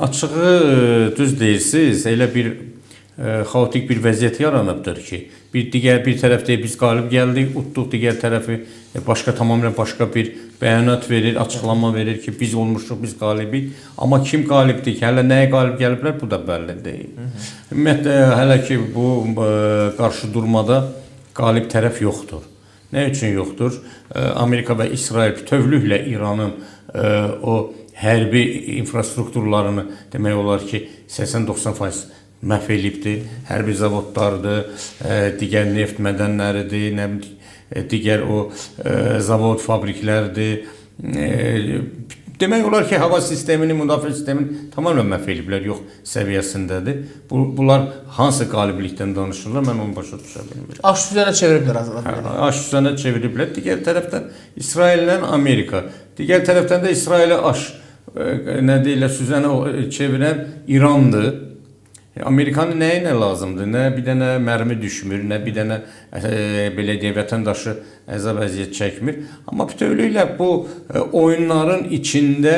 açığı düz deyirsiniz, elə bir xaotik bir vəziyyət yaranıbdır ki, bir tərəfdə biz qalib gəldik, utduq, digər tərəfi tamamilə başqa bir bəyanat verir, açıqlama verir ki, biz olmuşuq, biz qalibik. Amma kim qalibdir ki, hələ nəyə qalib gəliblər, bu da bəlli deyil. Ümumiyyətlə, hələ ki, bu qarşı durmada qalib tərəf yoxdur. Nə üçün yoxdur? Amerika və İsrail bütövlüklə İranın o hərbi infrastrukturlarını demək olar ki, 80-90% məhv elibdir. Hərbi zavodlardır, digər neft mədənləridir, digər o zavod, fabriklərdir. Demək olar ki, hava sistemini, müdafiə sistemini tamamilə məhv eliblər, yox səviyyəsindədir. Bunlar hansı qaliblikdən danışırlar, mən onu başa düşə bilmirəm. Aş süzənə çeviriblər azadlar. Aş süzənə çeviriblər. Digər tərəfdən İsraillə Amerika. Digər tərəfdən də İsrailə aş süzənə çevirən İrandır. Amerikanın nəyinə lazımdır? Nə bir dənə mərmi düşmür, nə bir dənə belə deyək, vətəndaşı əzab əziyyət çəkmir. Amma bütövlüklə bu oyunların içində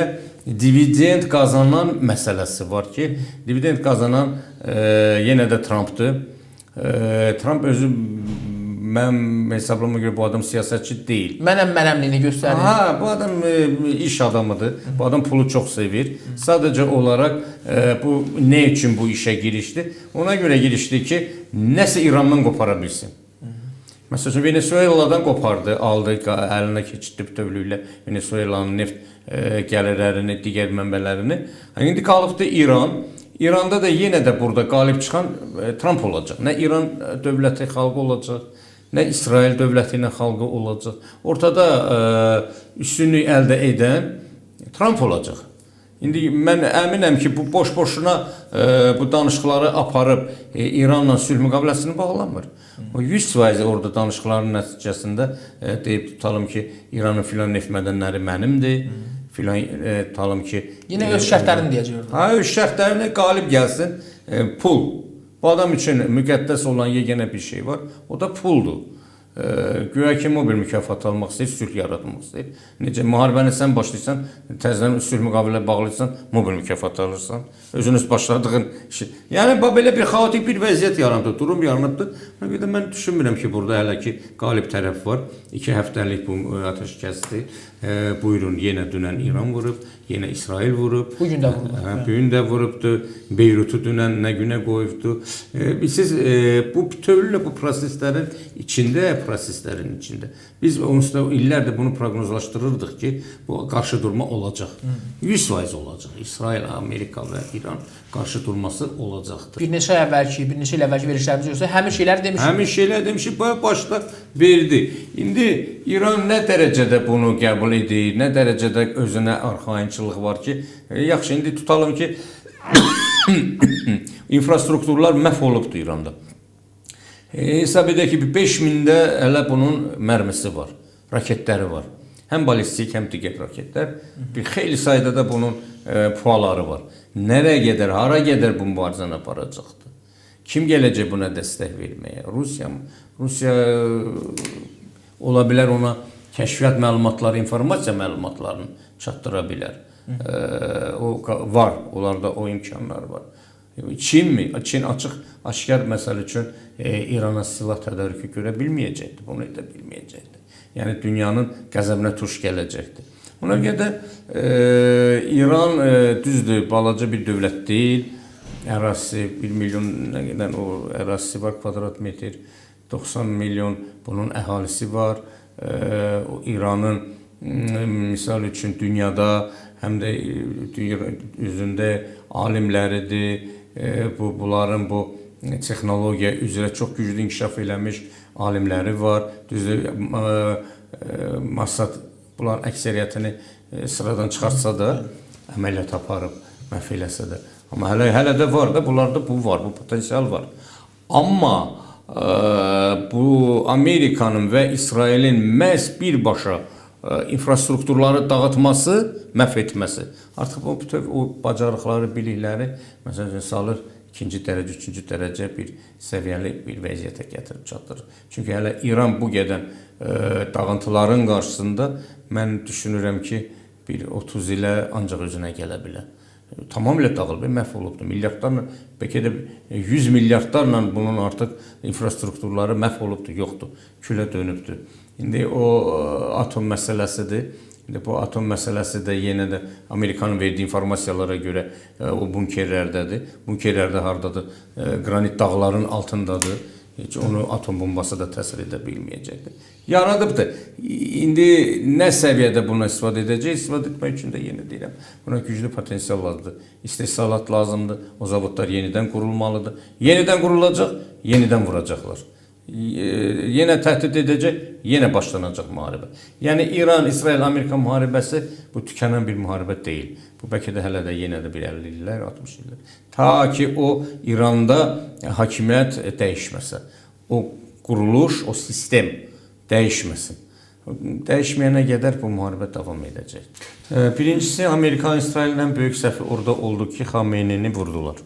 dividend qazanan məsələsi var ki, dividend qazanan yenə də Trump'dır. Trump özü mən hesablama görə bu adam siyasətçi deyil. Mənəmliyini göstərir. Bu adam iş adamıdır. Bu adam pulu çox sevir. Sadəcə olaraq bu nə üçün bu işə girişdi? Ona görə girişdi ki, nəsə İrandan qopara bilsin. Məsələn, Venezuela'dan qopardı, aldı, əlinə keçirdi bütövlüklə Venezuela'nın neft gəlirlərini, digər mənbələrini. İndi qalıbdı İran. İranda da yenə də burada qalib çıxan Trump olacaq. Nə İran dövləti xalqı olacaq, nə İsrail dövlətinin xalqı olacaq. Ortada üstünlük əldə edən Trump olacaq. İndi mən əminəm ki, bu boş-boşuna bu danışıqları aparıb İranla sülh müqaviləsini bağlamır. O 100% orada danışıqların nəticəsində deyib tutalım ki, İranın filan neft mədənləri mənimdir. Filan tutalım ki... Yine öz şərtlərini deyəcək orada. Öz şərtlərini qalib gəlsin, pul. Bu adam üçün müqəddəs olan yeganə bir şey var, o da puldur. Güya ki, mobil mükafat almaq istəyir, sülh yaratmaq istəyir. Necə, müharibəni sən başlayırsan, təzədən sülh müqavilə bağlayırsan, mobil mükafat alırsan, özünüz başladığın işi. Yəni, belə bir xaotik bir vəziyyət yarandı, durum yaranıbdır. Mən düşünmürəm ki, burada hələ ki, qalib tərəf var. 2 həftəlik bu atəşkəsdir. Buyurun, yenə dünən İran vurub, yenə İsrail vurub. Bugün də vurub. Bugün də vurubdur. Beyrutu dünən nə günə qoyubdur. Siz bu bütövlüklə bu proseslərin içində, biz onsuz da illərdir bunu proqnozlaşdırırdıq ki, bu qarşı durma olacaq. 100% olacaq. İsrail, Amerika və İran qarşı durması olacaqdır. Bir neçə il əvvəlki verişlərimiz yoxsa həmin şeyləri demişik. Həmin şeylər demişik, başda verdi. İndi İran nə dərəcədə bunu qəbul edir, nə dərəcədə özünə arxayınçılıq var ki, yaxşı, indi tutalım ki, infrastrukturlar məhv olubdur İranda. Hesab edək ki, 5000-də hələ bunun mərmisi var, raketləri var. Həm balistik, həm digər raketlər. Bir xeyli sayda da bunun puaları var. Nereye gedər, hara gedər bu mübarizəni aparacaqdır? Kim gələcək buna dəstək verməyə? Rusiya mı? Rusiya ola bilər ona kəşfiyyat məlumatları, informasiya məlumatlarını çatdıra bilər. Var, onlarda o imkanlar var. Çin mi? Çin aşkar məsələ üçün İrana silah tədarükü görə bilməyəcəkdir, bunu edə bilməyəcəkdir. Yəni dünyanın qəzəbinə tuş gələcəkdir. Ona görə də İran düzdür, balaca bir dövlət deyil. Ərazisi 1 milyon nə qədər o ərazisi var, kvadrat metr, 90 milyon bunun əhalisi var. İranın misal üçün dünyada həm də üzündə alimləridir. Bunların bu texnologiya üzrə çox güclü inkişaf eləmiş alimləri var. Düzdür, Mossad bunların əksəriyyətini sıradan çıxartsa da, əməliyyat aparıb, məhv eləsə də. Amma hələ də var da, bunlarda bu var, bu potensial var. Amma bu Amerikanın və İsrailin məhz birbaşa infrastrukturları dağıtması, məhv etməsi. Artıq bu bütöv o bacarıqları, bilikləri məsələn salır 2-ci dərəcə, 3-cü dərəcə bir səviyyəli bir vəziyyətə gətirib çatdırır. Çünki hələ İran bu qədər dağıntıların qarşısında mən düşünürəm ki, bir 30 ilə ancaq özünə gələ bilər. tamamilə dağılıb, məhv olubdur. Milyardlarla, bəlkə də 100 milyardlarla bunun artıq infrastrukturları məhv olubdur, yoxdur, külə dönübdür. İndi o atom məsələsidir. İndi bu atom məsələsi də yenə də Amerikanın verdiyi informasiyalara görə o bunkerlərdədir. Bunkerlərdə hardadır? Qranit dağların altındadır. Heç onu atom bombası da təsir edə bilməyəcəkdir. Yaradıbdır. İndi nə səviyyədə buna istifadə edəcək? İstifadə etmək üçün də yenə deyirəm. Buna güclü potensial lazımdır. İstehsalat lazımdır. O zavodlar yenidən qurulmalıdır. Yenidən qurulacaq, yenidən vuracaqlar. Yenə təhdid edəcək, yenə başlanacaq müharibə. Yəni İran-İsrail Amerika müharibəsi bu tükənən bir müharibə deyil. Bu bəlkə də hələ də yenə də bir 50 illər, 60 illər. Ta ki o İranda hakimiyyət dəyişməsə, o quruluş, o sistem dəyişməsin. Dəyişməyənə qədər bu müharibə davam edəcək. Birincisi, Amerika-İsrailin ən böyük səhvi orada oldu ki, Xameynini vurdular.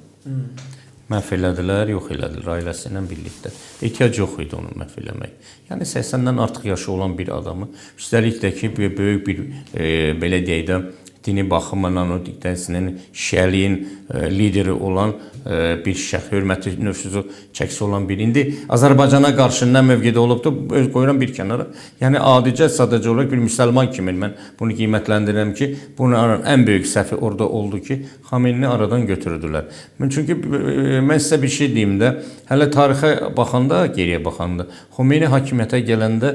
Məhv elədilər, yox elədilər ailəsi ilə birlikdə. Ehtiyac yox idi onu məhv eləmək. Yəni 80-dən artıq yaşı olan bir adamı, üstəlik də ki, böyük bir, belə deyək də, dini baxımından o diktəsinin, şiəliyin lideri olan bir şəxs, hörməti növsüzü çəkisi olan biri. İndi Azərbaycana qarşı nə mövqedə olubdur, öz qoyuram bir kənara. Yəni adicə, sadəcə olaraq bir müsəlman kimi mən bunu qiymətləndirirəm ki, bunun ən böyük səhvi orada oldu ki, Xameynini aradan götürdülər. Çünki mən sizə bir şey deyim də, hələ tarixə baxanda, geriyə baxanda, Xomeyni hakimiyyətə gələndə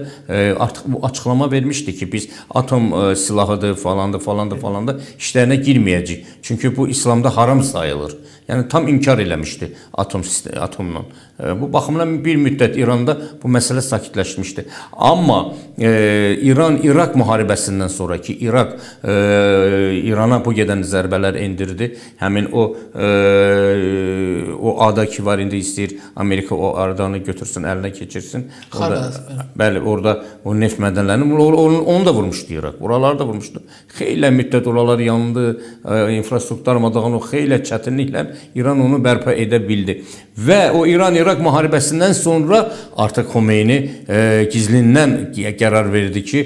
artıq bu açıqlama vermişdi ki, biz atom silahıdır, falandır, falandır, falandır işlərinə girməyəcək. Çünki bu İslamda haram sayılır. Yəni tam inkar eləmişdi atomla. Bu baxımdan bir müddət İranda bu məsələ sakitləşmişdi. Amma İran-İraq müharibəsindən sonraki İraq İrana bu gedən zərbələr endirdi. Həmin o ada ki var, indi istəyir Amerika o aradanı götürsün, əlinə keçirsin. Bəli, orada o neft mədənlərini onu da vurmuşdu İraq. Oraları da vurmuşdu. Xeyli müddət oralar yandı, infrastruktur armadağını xeyli çətinliklə İran onu bərpa edə bildi. Və o İran-İraq müharibəsindən sonra artıq Xomeyni gizlindən qərar verdi ki,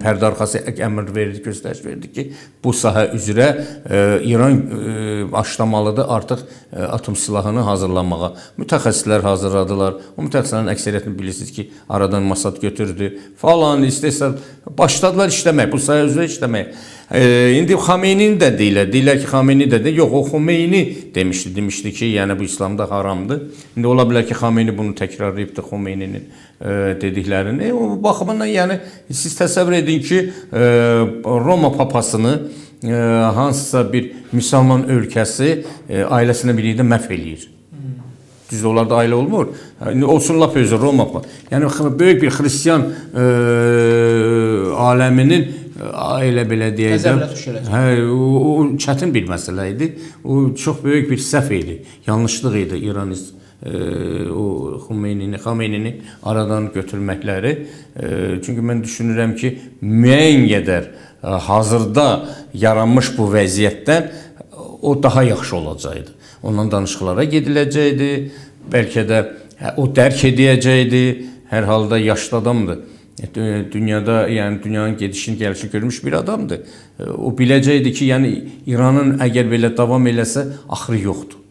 pərdə arxası əmr verdi, göstəriş verdi ki, bu sahə üzrə İran başlamalıdır artıq atom silahını hazırlamağa. Mütəxəssislər hazırladılar. O mütəxəssislərin əksəriyyətini bilirsiniz ki, aradan Masad götürdü falan, istehsal başladılar işləmək, bu sahə üzrə işləmək. İndi Xameynini də deyirlər ki, Xameyni də yox, o Xomeyni demişdi ki, yəni bu İslamda haramdır. İndi ola bilər ki, Xameyni bunu təkrarlayıbdır, Xomeyninin dediklərini. O baxımından, yəni siz təsəvvür edin ki, Roma papasını hansısa bir müsəlman ölkəsi ailəsinə birlikdə məhv eləyir. Düzdür, onlarda ailə olmur. Olsun lap özü Roma. Yəni böyük bir xristiyan aləminin elə belə deyək də, o çətin bir məsələ idi. O çox böyük bir səhv idi, yanlışlıq idi İranist o Xameynini aradan götürməkləri. Çünki mən düşünürəm ki, müəyyən qədər hazırda yaranmış bu vəziyyətdən o daha yaxşı olacaqdı. Ondan danışıqlara gediləcəkdi, bəlkə də o dərk edəcəkdi, hər halda yaşlı adamdır. Dünyada, yəni dünyanın gedişini, gəlişini görmüş bir adamdır. O biləcəkdi ki, yəni İranın əgər belə davam eləsə, axırı yoxdur.